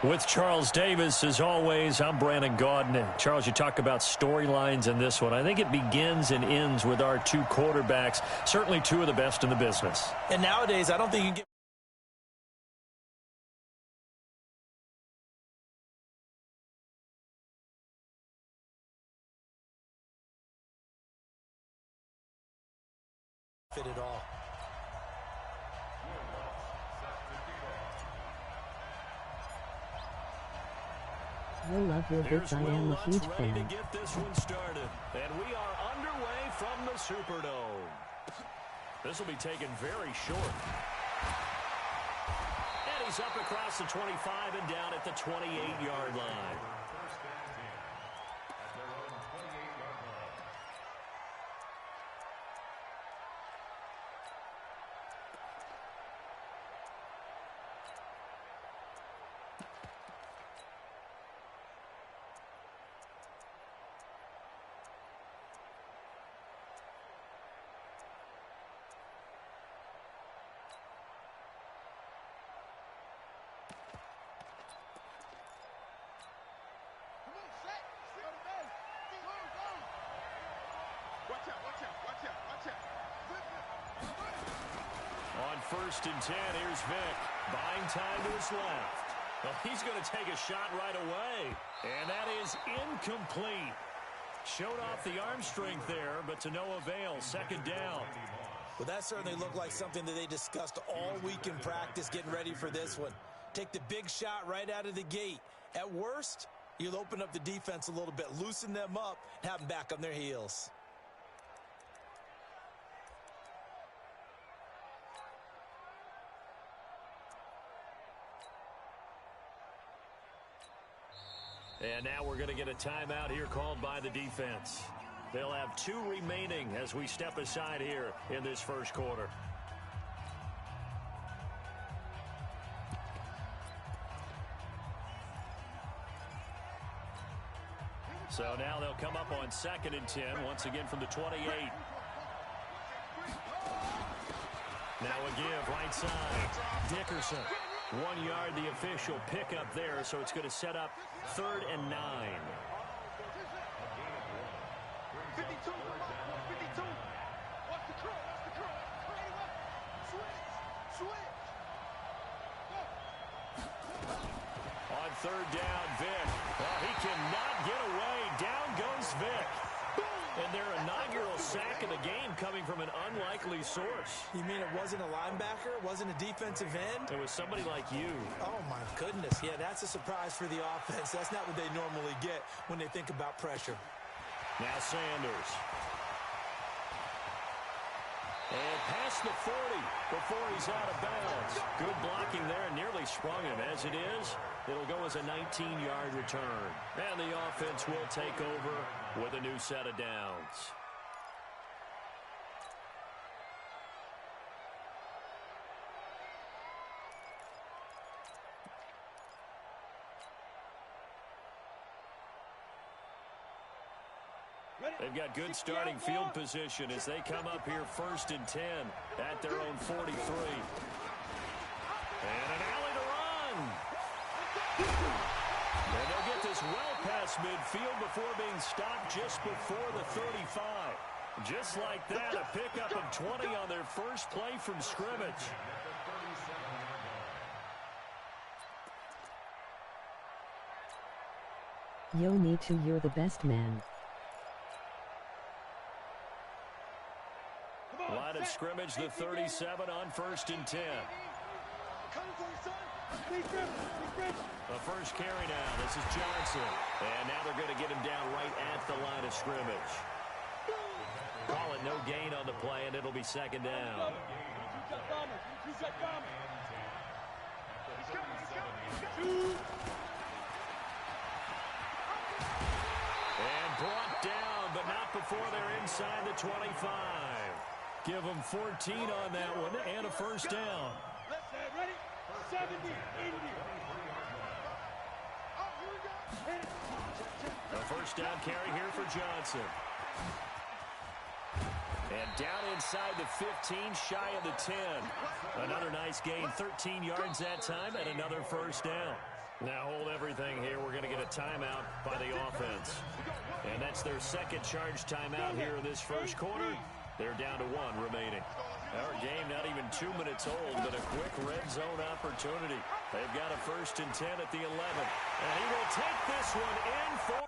With Charles Davis, as always, I'm Brandon Gaudin. Charles, you talk about storylines in this one. I think it begins and ends with our two quarterbacks, certainly two of the best in the business. And nowadays, I don't think you can get fit at all. I love your bits. I am a huge fan. To get this one started. And we are underway from the Superdome. This will be taken very short. And he's up across the 25 and down at the 28-yard line. On 1st and 10, here's Vick. Buying time to his left. Well, he's going to take a shot right away. And that is incomplete. Showed off the arm strength there, but to no avail. 2nd down. Well, that certainly looked like something that they discussed all week in practice getting ready for this one. Take the big shot right out of the gate. At worst, you'll open up the defense a little bit, loosen them up, and have them back on their heels. And now we're going to get a timeout here called by the defense. They'll have 2 remaining as we step aside here in this first quarter. So now they'll come up on 2nd and 10, once again from the 28. Now a give right side. Dickerson. 1 yard, the official pickup there, so it's going to set up 3rd and 9. 52, 52. Watch the curl, switch. On 3rd down, Vick. Well, he cannot get away. Down goes Vick. And their inaugural sack of the game coming from an unlikely source. You mean it wasn't a linebacker? It wasn't a defensive end? It was somebody like you. Oh, my goodness. Yeah, that's a surprise for the offense. That's not what they normally get when they think about pressure. Now Sanders. And past the 40 before he's out of bounds. Good blocking there, nearly sprung him. As it is, it'll go as a 19-yard return. And the offense will take over with a new set of downs. They've got good starting field position as they come up here 1st and 10 at their own 43. And an alley to run. And they'll get this well past midfield before being stopped just before the 35. Just like that, a pickup of 20 on their first play from scrimmage. Yo, me too, you're the best man. Line of scrimmage, the 37 on 1st and 10. The first carry now. This is Johnson. And now they're going to get him down right at the line of scrimmage. Call it no gain on the play, and it'll be 2nd down. And brought down, but not before they're inside the 25. Give them 14 on that one and a 1st down. Ready? 70, A 1st down carry here for Johnson. And down inside the 15, shy of the 10. Another nice gain, 13 yards that time, and another 1st down. Now hold everything here. We're going to get a timeout by the offense. And that's their second charge timeout here in this first quarter. They're down to 1 remaining. Our game not even 2 minutes old, but a quick red zone opportunity. They've got a 1st and 10 at the 11. And he will take this one in for...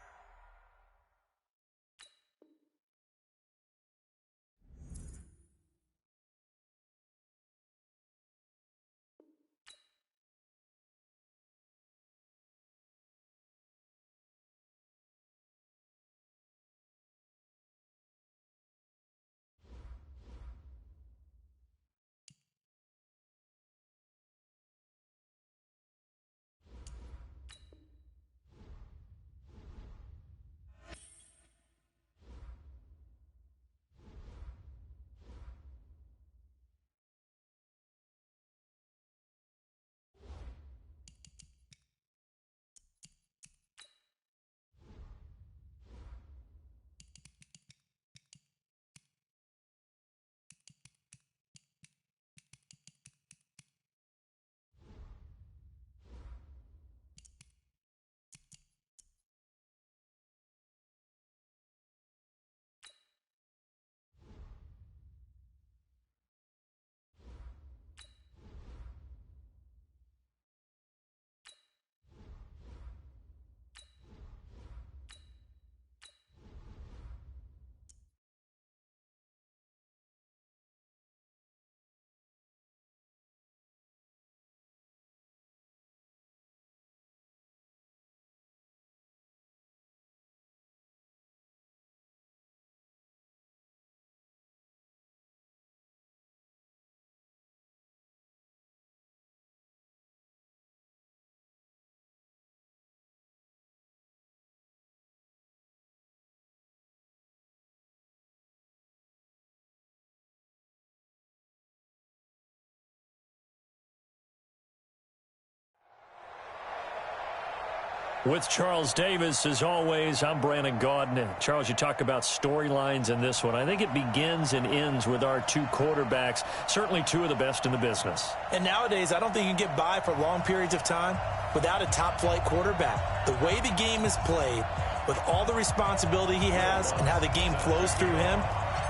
With Charles Davis, as always, I'm Brandon Gaudin. Charles, you talk about storylines in this one. I think it begins and ends with our 2 quarterbacks, certainly 2 of the best in the business. And nowadays, I don't think you can get by for long periods of time without a top-flight quarterback. The way the game is played, with all the responsibility he has and how the game flows through him,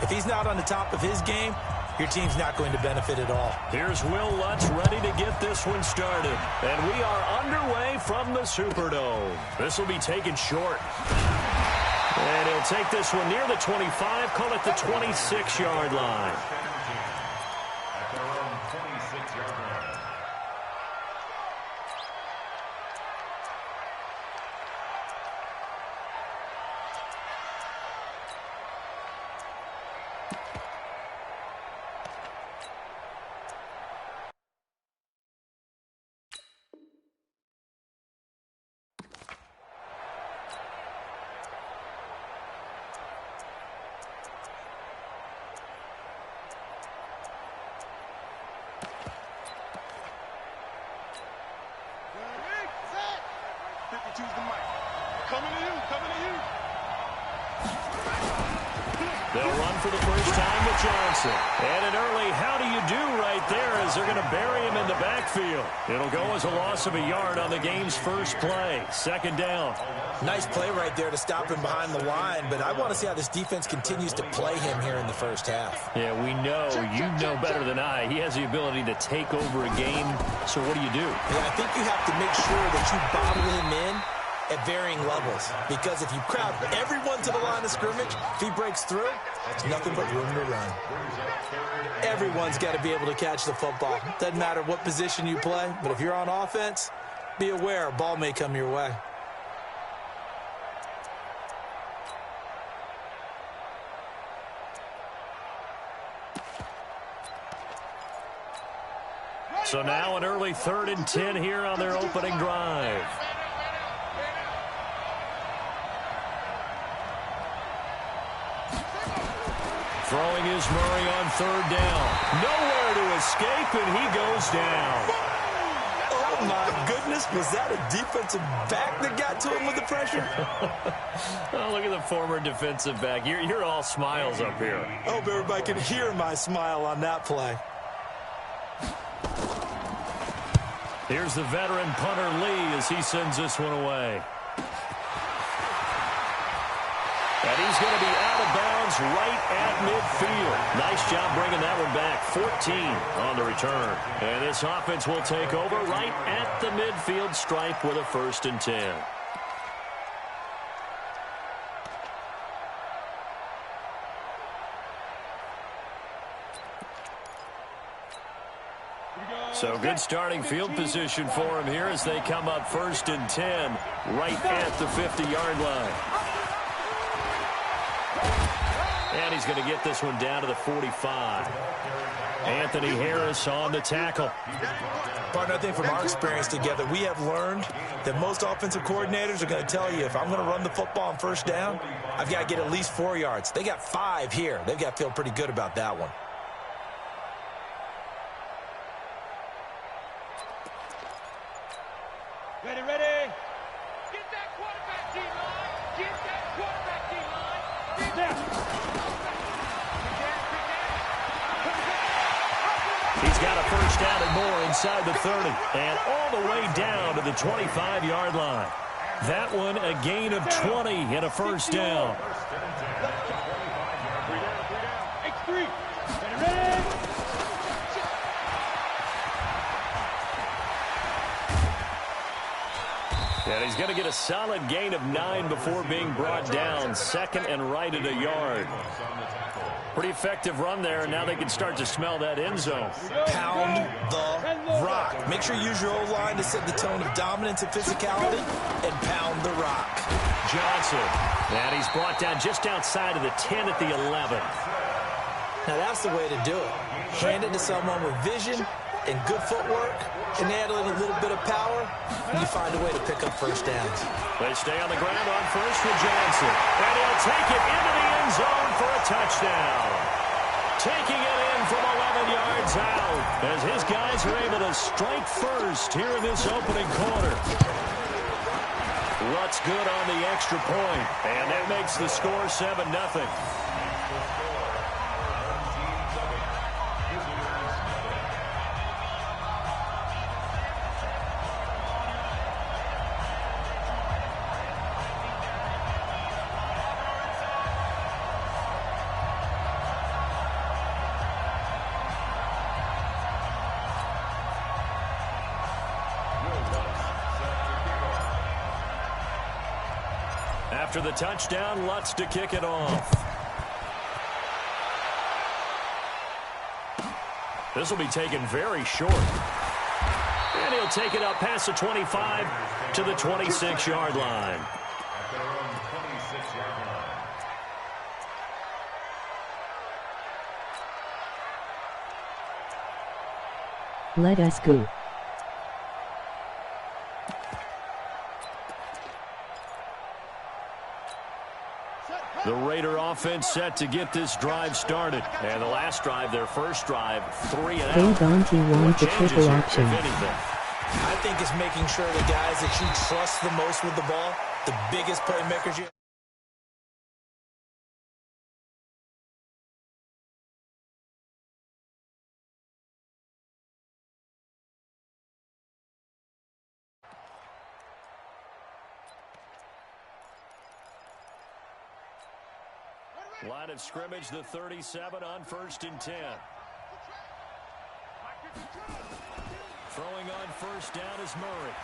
if he's not on the top of his game, your team's not going to benefit at all. Here's Will Lutz ready to get this one started. And we are underway from the Superdome. This will be taken short. And he'll take this one near the 25, call it the 26-yard line. At their own 26-yard line. Choose the mic. Coming to you, coming to you. They'll run for the first time with Johnson. And an early how do you do right there as they're going to bury him in the backfield. It'll go as a loss of a yard on the game's first play. 2nd down. Nice play right there to stop him behind the line, but I want to see how this defense continues to play him here in the first half. Yeah, we know, you know better than I, he has the ability to take over a game. So what do you do? Yeah, I think you have to make sure that you bottle him in at varying levels, because if you crowd everyone to the line of scrimmage, if he breaks through, it's nothing but room to run. Everyone's got to be able to catch the football. Doesn't matter what position you play, but if you're on offense, be aware a ball may come your way. So now an early 3rd and 10 here on their opening drive. Throwing is Murray on 3rd down. Nowhere to escape, and he goes down. Oh, my goodness. Was that a defensive back that got to him with the pressure? Oh, look at the former defensive back. You're all smiles up here. I hope everybody can hear my smile on that play. Here's the veteran punter Lee as he sends this one away. And he's going to be out of bounds right at midfield. Nice job bringing that one back. 14 on the return. And this offense will take over right at the midfield stripe with a 1st and 10. So good starting field position for him here as they come up 1st and 10 right at the 50-yard line. And he's going to get this one down to the 45. Anthony Harris on the tackle. Partner, I think from our experience together, we have learned that most offensive coordinators are going to tell you, if I'm going to run the football on 1st down, I've got to get at least 4 yards. They got 5 here. They've got to feel pretty good about that one. Ready, ready. Get that quarterback D-line. Get that quarterback D-line. Get that. He's got a 1st down and more inside the 30. And all the way down to the 25-yard line. That one a gain of 20 and a 1st down. X3. Ready, ready. And he's going to get a solid gain of 9 before being brought down. 2nd and right at a yard. Pretty effective run there, and now they can start to smell that end zone. Pound the rock. Make sure you use your O-line to set the tone of dominance and physicality, and pound the rock. Johnson. And he's brought down just outside of the 10 at the 11. Now that's the way to do it. Hand it to someone with vision and good footwork, and add in a little bit of power, and you find a way to pick up 1st downs. They stay on the ground on 1st with Johnson. And he'll take it into the end zone for a touchdown. Taking it in from 11 yards out as his guys are able to strike first here in this opening quarter. Lutz good on the extra point, and that makes the score 7-0. After the touchdown, Lutz to kick it off. This will be taken very short. And he'll take it up past the 25 to the 26-yard line. Let us go. The Raider offense set to get this drive started. And the last drive, their first drive, 3 and out. Bounty wants the triple option. I think it's making sure the guys that you trust the most with the ball, the biggest playmakers you Line of scrimmage, the 37 on 1st and 10. Throwing on 1st down is Murray.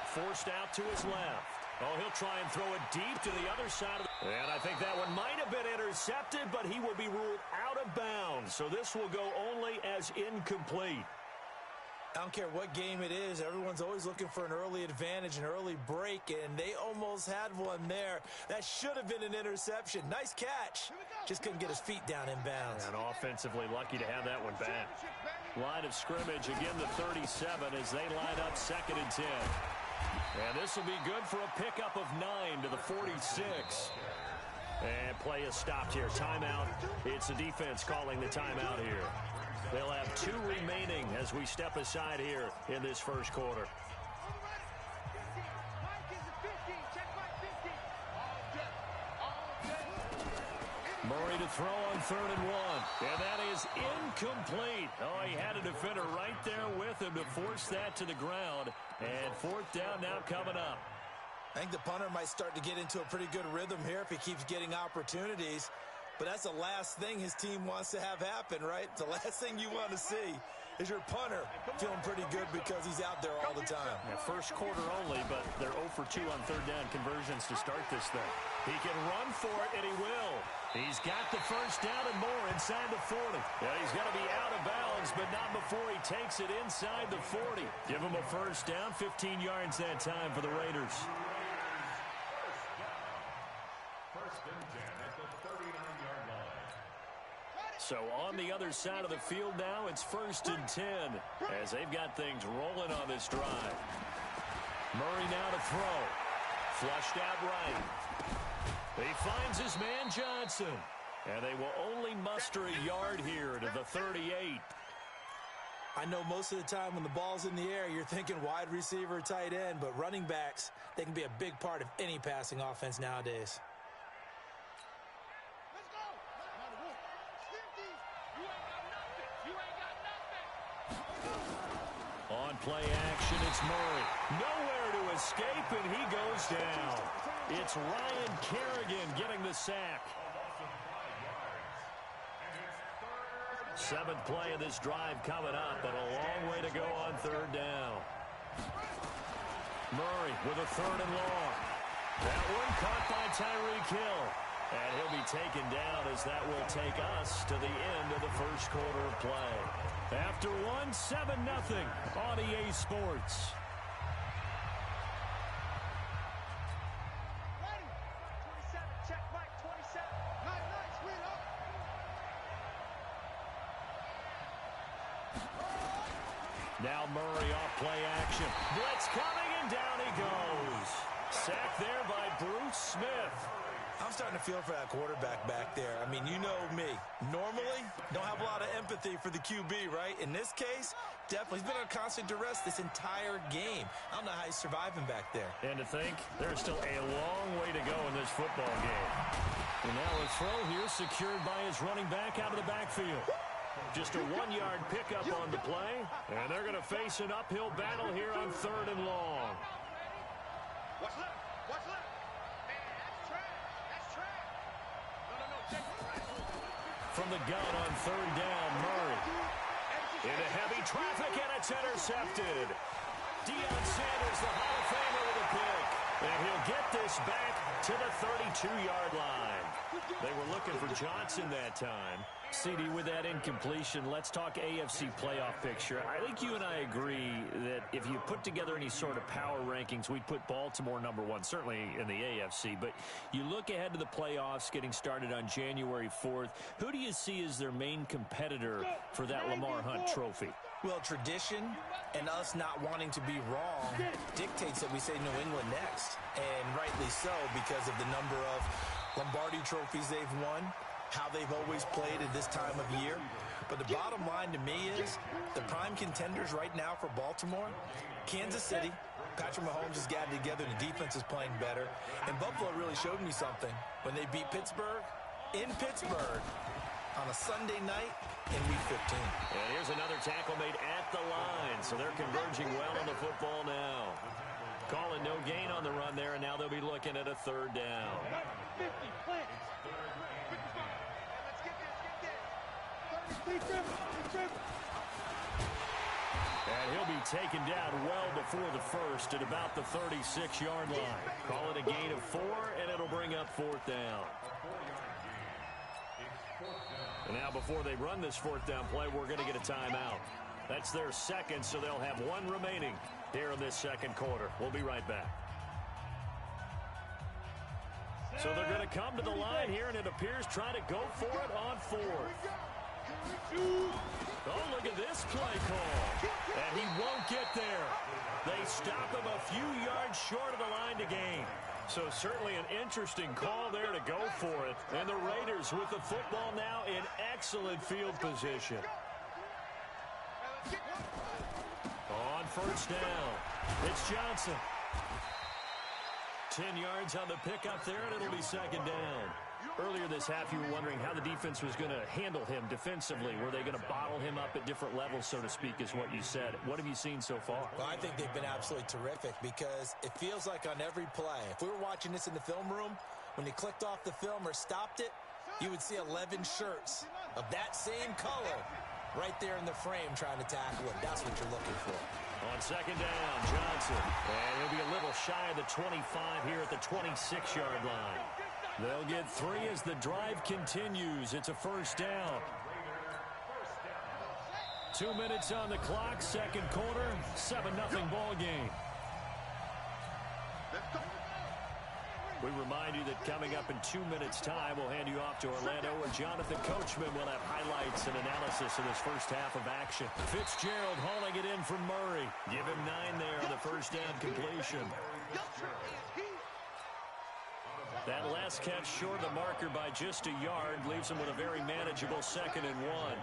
Forced out to his left. Oh, he'll try and throw it deep to the other side of the... And I think that one might have been intercepted, but he will be ruled out of bounds. So this will go only as incomplete. I don't care what game it is. Everyone's always looking for an early advantage, an early break, and they almost had one there. That should have been an interception. Nice catch. Just couldn't get his feet down in bounds. And offensively lucky to have that one back. Line of scrimmage, again the 37 as they line up 2nd and 10. And this will be good for a pickup of 9 to the 46. And play is stopped here. Timeout. It's the defense calling the timeout here. They'll have 2 remaining as we step aside here in this first quarter. Murray to throw on 3rd and 1. And that is incomplete. Oh, he had a defender right there with him to force that to the ground. And 4th down now coming up. I think the punter might start to get into a pretty good rhythm here if he keeps getting opportunities. But that's the last thing his team wants to have happen, right? The last thing you want to see is your punter feeling pretty good because he's out there all the time. Yeah, first quarter only, but they're 0 for 2 on 3rd down conversions to start this thing. He can run for it, and he will. He's got the first down and more inside the 40. Yeah, he's going to be out of bounds, but not before he takes it inside the 40. Give him a first down, 15 yards that time for the Raiders. First and 10 at the 39-yard line. So on the other side of the field now, it's 1st and 10 as they've got things rolling on this drive. Murray now to throw. Flushed out right. He finds his man Johnson. And they will only muster a yard here to the 38. I know most of the time when the ball's in the air, you're thinking wide receiver, tight end, but running backs, they can be a big part of any passing offense nowadays. On play action, it's Murray. Nowhere to escape, and he goes down. It's Ryan Kerrigan getting the sack. 7th play of this drive coming up, but a long way to go on 3rd down. Murray with a 3rd and long. That one caught by Tyreek Hill. And he'll be taken down as that will take us to the end of the first quarter of play. After 1, 7-0 on EA Sports. Ready. 27, check Mike, 27. Nice, win up. Now Murray off play action. Blitz coming, and down he goes. Sacked there by Bruce Smith. I'm starting to feel for that quarterback back there. I mean, you know me. Normally, don't have a lot of empathy for the QB, right? In this case, definitely. He's been on constant duress this entire game. I don't know how he's surviving back there. And to think, there's still a long way to go in this football game. And now a throw here secured by his running back out of the backfield. Just a 1-yard pickup on the play. And they're going to face an uphill battle here on 3rd and long. Watch left. Watch left. From the gun on 3rd down, Murray. Into heavy traffic, and it's intercepted. Deion Sanders, the Hall of Famer, with a pick. And he'll get this back to the 32-yard line. They were looking for Johnson that time. CD, with that incompletion, let's talk AFC playoff picture. I think you and I agree that if you put together any sort of power rankings, we'd put Baltimore #1, certainly in the AFC. But you look ahead to the playoffs getting started on January 4th. Who do you see as their main competitor for that Lamar Hunt trophy? Well, tradition and us not wanting to be wrong dictates that we say New England next. And rightly so, because of the number of Lombardi trophies they've won, how they've always played at this time of year. But the bottom line to me is the prime contenders right now for Baltimore, Kansas City. Patrick Mahomes has gotten together. The defense is playing better. And Buffalo really showed me something when they beat Pittsburgh in Pittsburgh on a Sunday night in Week 15. And here's another tackle made at the line. So they're converging well on the football now. Calling no gain on the run there, and now they'll be looking at a 3rd down. 50, plant. Let's get this. And he'll be taken down well before the first at about the 36-yard line. Call it a gain of 4, and it'll bring up 4th down. And now before they run this 4th down play, we're going to get a timeout. That's their second, so they'll have 1 remaining here in this second quarter. We'll be right back. So they're going to come to the line here, and it appears trying to go for it on 4th. Oh, look at this play call. And he won't get there. They stop him a few yards short of the line to gain. So certainly an interesting call there to go for it. And the Raiders with the football now in excellent field position. On first down, it's Johnson. 10 yards on the pickup there, and it'll be 2nd down. Earlier this half, you were wondering how the defense was going to handle him defensively. Were they going to bottle him up at different levels, so to speak, is what you said. What have you seen so far? Well, I think they've been absolutely terrific because it feels like on every play, if we were watching this in the film room, when you clicked off the film or stopped it, you would see 11 shirts of that same color right there in the frame trying to tackle it. That's what you're looking for. On second down, Johnson. And he'll be a little shy of the 25 here at the 26-yard line. They'll get 3 as the drive continues. It's a first down. 2 minutes on the clock, second quarter, 7-0 ball game. We remind you that coming up in 2 minutes' time, we'll hand you off to Orlando, where Jonathan Coachman will have highlights and analysis of this first half of action. Fitzgerald hauling it in from Murray. Give him 9 there on the first down completion. That last catch short of the marker by just a yard leaves him with a very manageable 2nd and 1.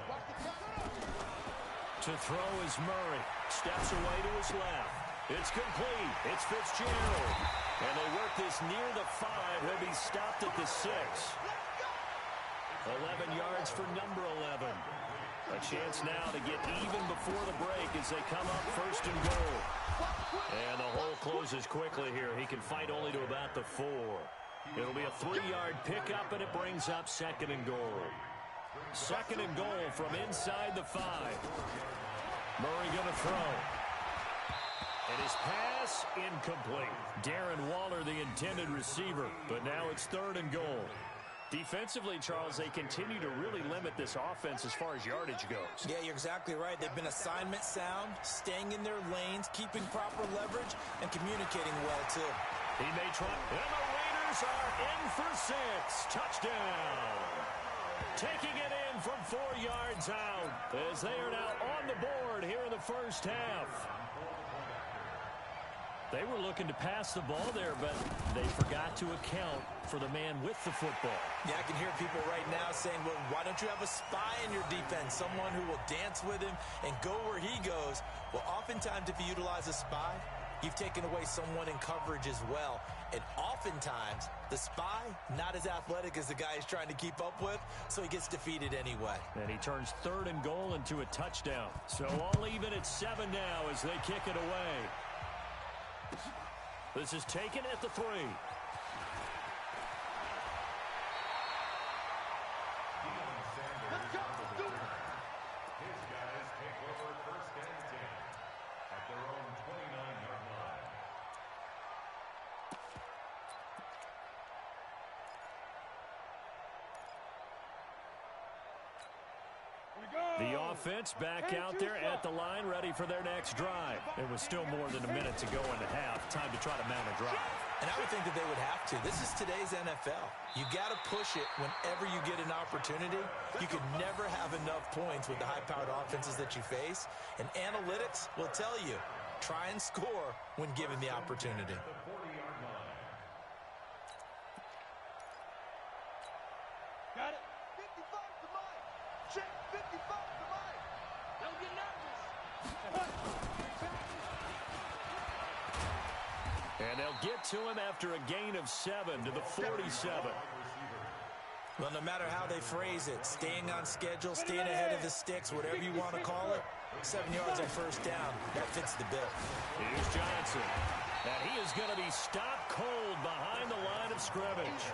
To throw is Murray. Steps away to his left. It's complete. It's Fitzgerald. And they work this near the 5. He'll be stopped at the 6. 11 yards for number 11. A chance now to get even before the break as they come up first and goal. And the hole closes quickly here. He can fight only to about the 4. It'll be a 3-yard pickup, and it brings up 2nd and goal. 2nd and goal from inside the 5. Murray going to throw. And his pass incomplete. Darren Waller, the intended receiver, but now it's 3rd and goal. Defensively, Charles, they continue to really limit this offense as far as yardage goes. Yeah, you're exactly right. They've been assignment sound, staying in their lanes, keeping proper leverage, and communicating well, too. He may try. And the Raiders are in for 6. Touchdown. Taking it in from 4 yards out as they are now on the board here in the first half. They were looking to pass the ball there, but they forgot to account for the man with the football. Yeah, I can hear people right now saying, well, why don't you have a spy in your defense, someone who will dance with him and go where he goes? Well, oftentimes if you utilize a spy, you've taken away someone in coverage as well. And oftentimes, the spy, not as athletic as the guy he's trying to keep up with, so he gets defeated anyway. And he turns 3rd and goal into a touchdown. So all even at 7 now as they kick it away. This is taken at the 3. His guys take over 1st and 10 at their own 29-yard line. The offense back out there at the line, ready for their next drive. It was still more than a minute to go in the half. Time to try to mount a drive. And I would think that they would have to. This is today's NFL. You got to push it whenever you get an opportunity. You could never have enough points with the high-powered offenses that you face. And analytics will tell you, try and score when given the opportunity. The 40-yard line. Got it. 55 to Mike. Check 55 to Mike. Don't get nervous. And they'll get to him after a gain of 7 to the 47. Well, no matter how they phrase it, staying on schedule, staying ahead of the sticks, whatever you want to call it, 7 yards on first down, that fits the bill. Here's Johnson. And he is going to be stopped cold behind the line of scrimmage.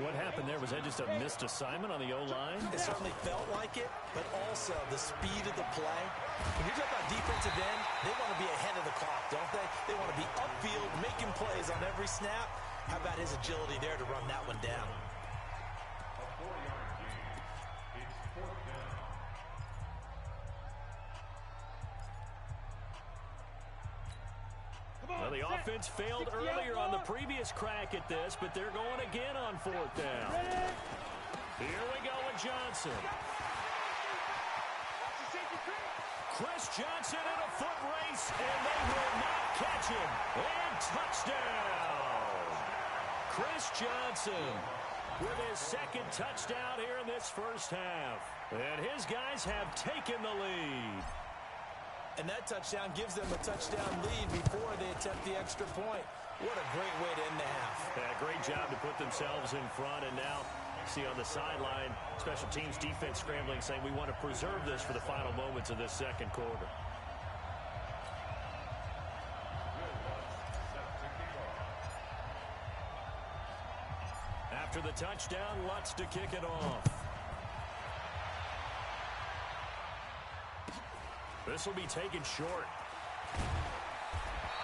What happened there? Was that just a missed assignment on the O-line? It certainly felt like it, but also the speed of the play. When you're talking about defensive end, they want to be ahead of the clock, don't they? They want to be upfield, making plays on every snap. How about his agility there to run that one down? A 4-yard gain. It's 4th down. Well, the offense failed earlier on the previous crack at this, but they're going again on 4th down. Here we go with Johnson. Chris Johnson in a foot race, and they will not catch him. And touchdown. Chris Johnson with his 2nd touchdown here in this first half. And his guys have taken the lead. And that touchdown gives them a touchdown lead before they attempt the extra point. What a great way to end the half. Yeah, great job to put themselves in front, and now see on the sideline, special teams defense scrambling, saying we want to preserve this for the final moments of this second quarter. After the touchdown, Lutz to kick it off. This will be taken short.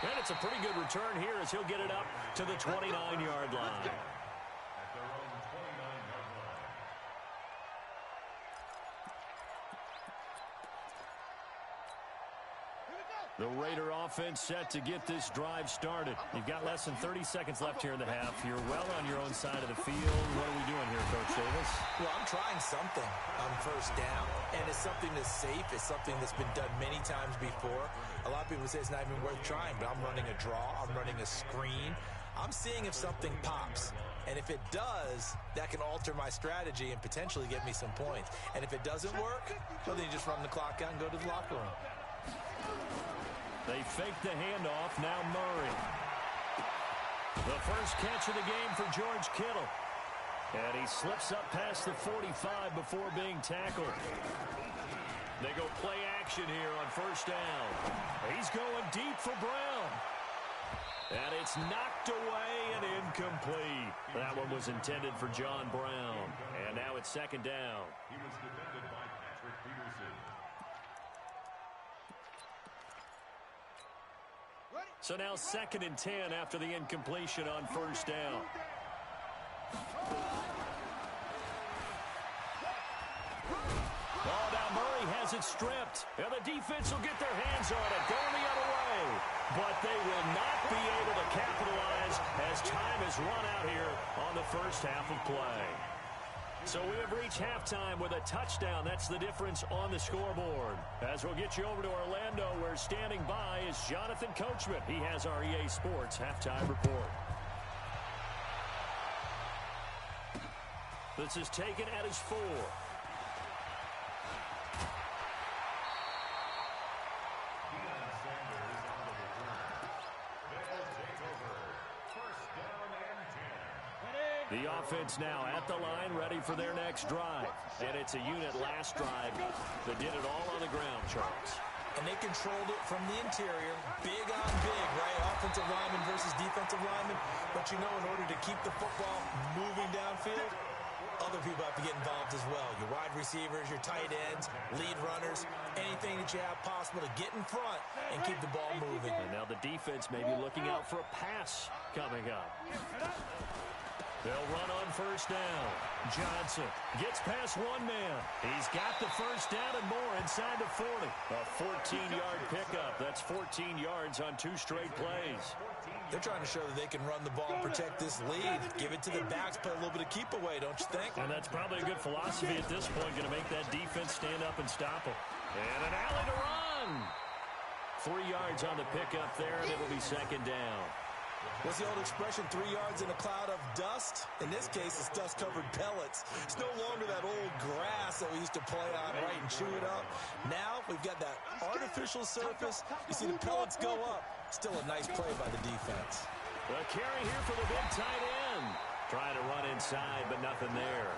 And it's a pretty good return here as he'll get it up to the 29-yard line. The Raider offense set to get this drive started. You've got less than 30 seconds left here in the half. You're well on your own side of the field. What are we doing here, Coach Davis? Well, I'm trying something on first down, and it's something that's safe. It's something that's been done many times before. A lot of people say it's not even worth trying, but I'm running a draw. I'm running a screen. I'm seeing if something pops. And if it does, that can alter my strategy and potentially get me some points. And if it doesn't work, well, then you just run the clock out and go to the locker room. They fake the handoff. Now Murray. The first catch of the game for George Kittle. And he slips up past the 45 before being tackled. They go play action here on first down. He's going deep for Brown. And it's knocked away and incomplete. That one was intended for John Brown. And now it's second down. He was defended by Patrick Peterson. So now 2nd and 10 after the incompletion on first down. Oh, now Murray has it stripped. And the defense will get their hands on it, going the other way. But they will not be able to capitalize as time has run out here on the first half of play. So we have reached halftime with a touchdown. That's the difference on the scoreboard. As we'll get you over to Orlando, where standing by is Jonathan Coachman. He has our EA Sports halftime report. This is taken at his 4. The offense now at the line, ready for their next drive. And it's a unit last drive that did it all on the ground, Charles. And they controlled it from the interior, big on big, right? Offensive lineman versus defensive lineman. But you know, in order to keep the football moving downfield, other people have to get involved as well. Your wide receivers, your tight ends, lead runners, anything that you have possible to get in front and keep the ball moving. And now the defense may be looking out for a pass coming up. They'll run on first down. Johnson gets past one man. He's got the first down and more inside the 40. A 14-yard pickup. That's 14 yards on 2 straight plays. They're trying to show that they can run the ball and protect this lead. Give it to the backs, play a little bit of keep away, don't you think? And that's probably a good philosophy at this point. Going to make that defense stand up and stop them. And an alley to run. 3 yards on the pickup there, and it'll be second down. What's the old expression, 3 yards in a cloud of dust? In this case, it's dust-covered pellets. It's no longer that old grass that we used to play on, right, and chew it up. Now we've got that artificial surface. You see the pellets go up. Still a nice play by the defense. The carry here for the big tight end. Trying to run inside, but nothing there.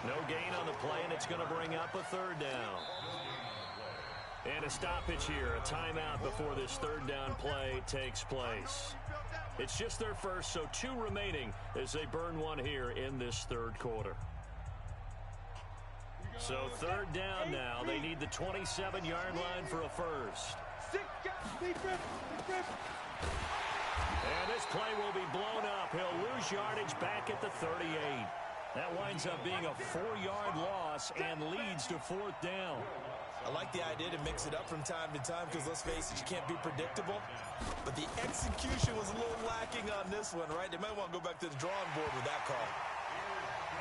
No gain on the play, and it's going to bring up a 3rd down. And a stoppage here, a timeout before this 3rd down play takes place. It's just their first, so 2 remaining as they burn one here in this 3rd quarter. So 3rd down now. They need the 27-yard line for a first. And this play will be blown up. He'll lose yardage back at the 38. That winds up being a 4-yard loss and leads to 4th down. I like the idea to mix it up from time to time because, let's face it, you can't be predictable. But the execution was a little lacking on this one, right? They might want to go back to the drawing board with that call.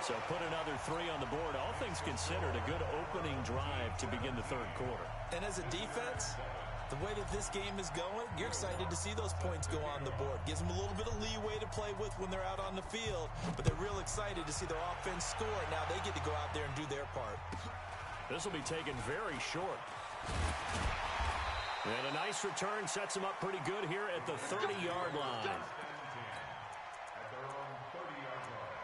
So put another 3 on the board. All things considered, a good opening drive to begin the 3rd quarter. And as a defense, the way that this game is going, you're excited to see those points go on the board. Gives them a little bit of leeway to play with when they're out on the field. But they're real excited to see their offense score. Now they get to go out there and do their part. This will be taken very short. And a nice return sets him up pretty good here at the 30-yard line. At their own 30-yard line.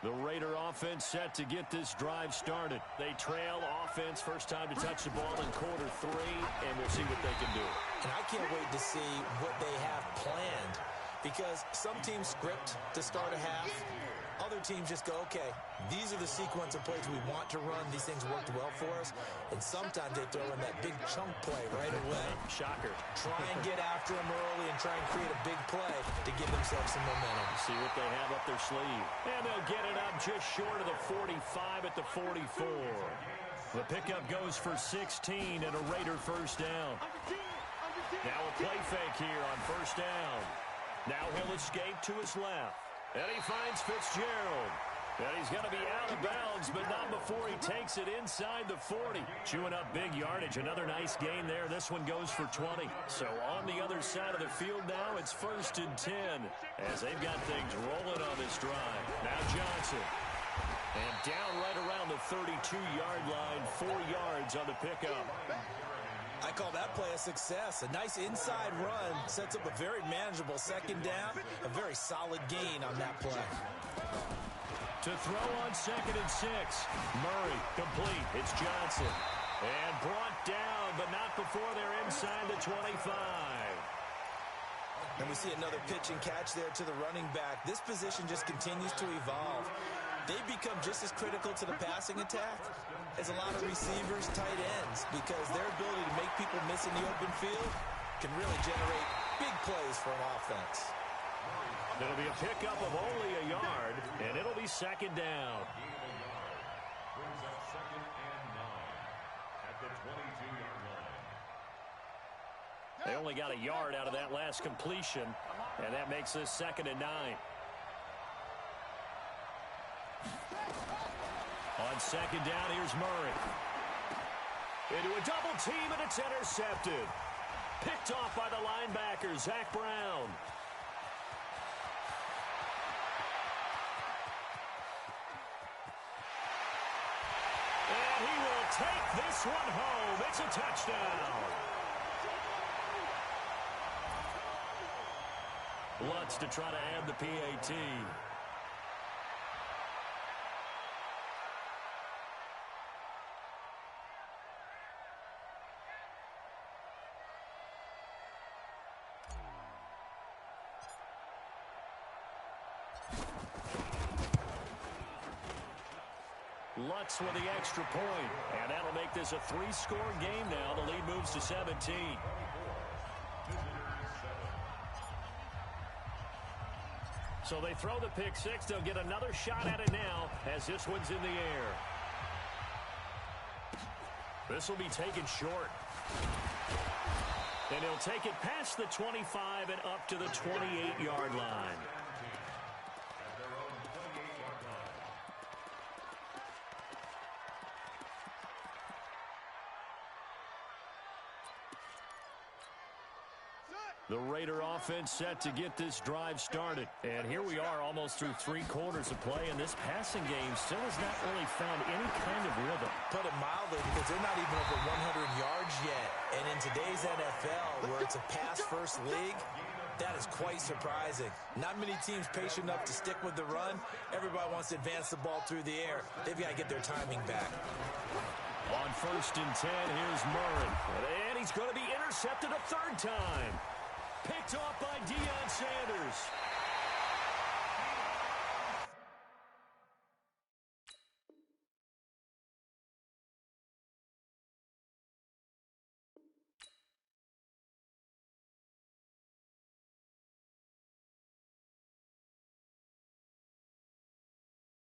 The Raider offense set to get this drive started. They trail offense, first time to touch the ball in quarter 3, and we'll see what they can do. And I can't wait to see what they have planned, because some teams script to start a half. Other teams just go, okay, these are the sequence of plays we want to run. These things worked well for us. And sometimes they throw in that big chunk play right away. Shocker. Try and get after them early and try and create a big play to give themselves some momentum. See what they have up their sleeve. And they'll get it up just short of the 45 at the 44. The pickup goes for 16 and a Raider first down. Now a play fake here on first down. Now he'll escape to his left. And he finds Fitzgerald. And he's going to be out of bounds, but not before he takes it inside the 40. Chewing up big yardage. Another nice gain there. This one goes for 20. So on the other side of the field now, it's 1st and 10 as they've got things rolling on this drive. Now Johnson. And down right around the 32-yard line, 4 yards on the pickup. I call that play a success. A nice inside run sets up a very manageable second down. A very solid gain on that play. To throw on 2nd and 6. Murray complete. It's Johnson. And brought down, but not before they're inside the 25. And we see another pitch and catch there to the running back. This position just continues to evolve. They've become just as critical to the passing attack as a lot of receivers, tight ends, because their ability to make people miss in the open field can really generate big plays for an offense. It'll be a pickup of only a yard, and it'll be 2nd down. Brings up 2nd and 9 at the 22-yard line. They only got a yard out of that last completion, and that makes this 2nd and 9. On 2nd down, here's Murray. Into a double team, and it's intercepted. Picked off by the linebacker, Zach Brown. And he will take this one home. It's a touchdown. Lutz to try to add the PAT. Lutz with the extra point, and that'll make this a 3-score game now. The lead moves to 17. So they throw the pick 6. They'll get another shot at it now as this one's in the air. This will be taken short. And he'll take it past the 25 and up to the 28-yard line. The Raider offense set to get this drive started. And here we are almost through 3 quarters of play, and this passing game still has not really found any kind of rhythm. Put it mildly, because they're not even over 100 yards yet. And in today's NFL, where it's a pass-first league, that is quite surprising. Not many teams patient enough to stick with the run. Everybody wants to advance the ball through the air. They've got to get their timing back. On 1st and 10, here's Murray. And he's going to be intercepted a 3rd time. Picked off by Deion Sanders.